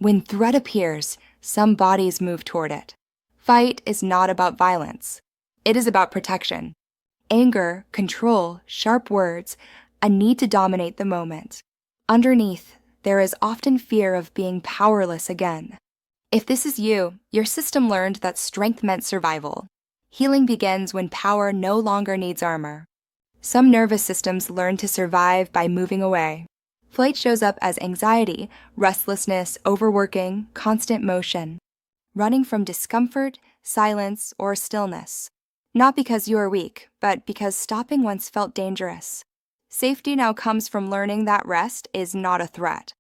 When threat appears, some bodies move toward it. Fight is not about violence. It is about protection. Anger, control, sharp words, a need to dominate the moment. Underneath, there is often fear of being powerless again. If this is you, your system learned that strength meant survival. Healing begins when power no longer needs armor. Some nervous systems learn to survive by moving away. Flight shows up as anxiety, restlessness, overworking, constant motion. Running from discomfort, silence, or stillness. Not because you are weak, but because stopping once felt dangerous. Safety now comes from learning that rest is not a threat.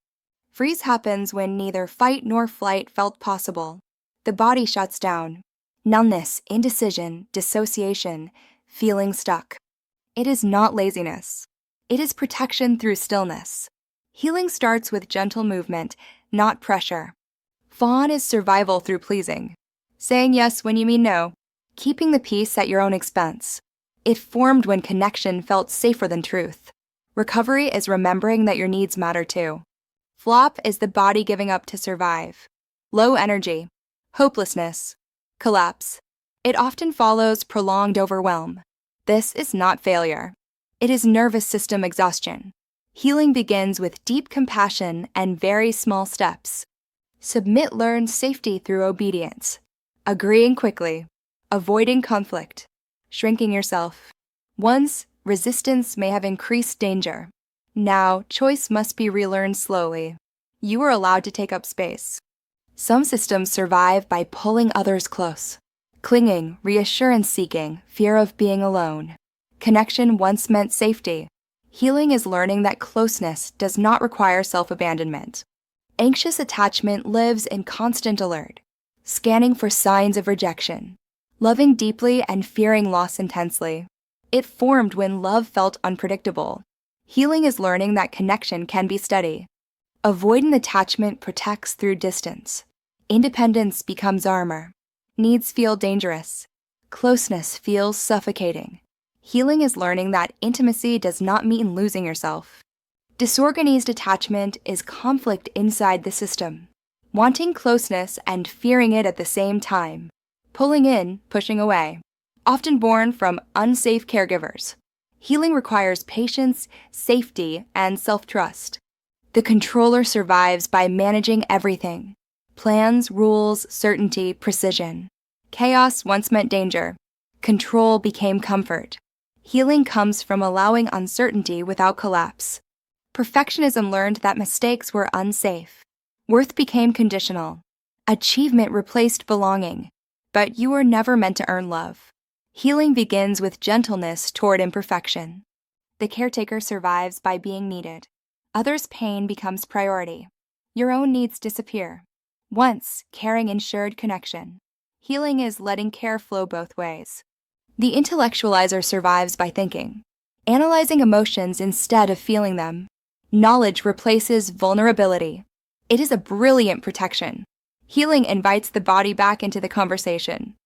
Freeze happens when neither fight nor flight felt possible. The body shuts down. Numbness, indecision, dissociation, feeling stuck. It is not laziness. It is protection through stillness. Healing starts with gentle movement, not pressure. Fawn is survival through pleasing. Saying yes when you mean no. Keeping the peace at your own expense. It formed when connection felt safer than truth. Recovery is remembering that your needs matter too. Flop is the body giving up to survive. Low energy, hopelessness, collapse. It often follows prolonged overwhelm. This is not failure. It is nervous system exhaustion. Healing begins with deep compassion and very small steps. Submit learns safety through obedience. Agreeing quickly. Avoiding conflict. Shrinking yourself. Once, resistance may have increased danger. Now, choice must be relearned slowly. You are allowed to take up space. Some systems survive by pulling others close. Clinging, reassurance-seeking, fear of being alone. Connection once meant safety. Healing is learning that closeness does not require self-abandonment. Anxious attachment lives in constant alert, scanning for signs of rejection. Loving deeply and fearing loss intensely. It formed when love felt unpredictable. Healing is learning that connection can be steady. Avoidant attachment protects through distance. Independence becomes armor. Needs feel dangerous. Closeness feels suffocating. Healing is learning that intimacy does not mean losing yourself. Disorganized attachment is conflict inside the system. Wanting closeness and fearing it at the same time. Pulling in, pushing away. Often born from unsafe caregivers. Healing requires patience, safety, and self-trust. The controller survives by managing everything. Plans, rules, certainty, precision. Chaos once meant danger. Control became comfort. Healing comes from allowing uncertainty without collapse. Perfectionism learned that mistakes were unsafe. Worth became conditional. Achievement replaced belonging. But you were never meant to earn love. Healing begins with gentleness toward imperfection. The caretaker survives by being needed. Others' pain becomes priority. Your own needs disappear. Once, caring ensured connection. Healing is letting care flow both ways. The intellectualizer survives by thinking, analyzing emotions instead of feeling them. Knowledge replaces vulnerability. It is a brilliant protection. Healing invites the body back into the conversation.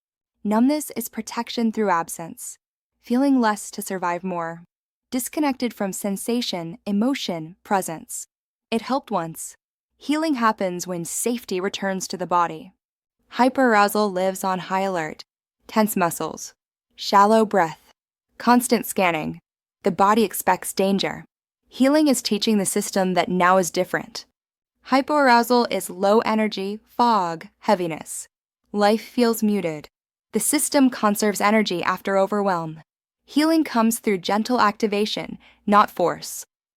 Numbness is protection through absence. Feeling less to survive more. Disconnected from sensation, emotion, presence. It helped once. Healing happens when safety returns to the body. Hyperarousal lives on high alert. Tense muscles. Shallow breath. Constant scanning. The body expects danger. Healing is teaching the system that now is different. Hypoarousal is low energy, fog, heaviness. Life feels muted. The system conserves energy after overwhelm. Healing comes through gentle activation, not force.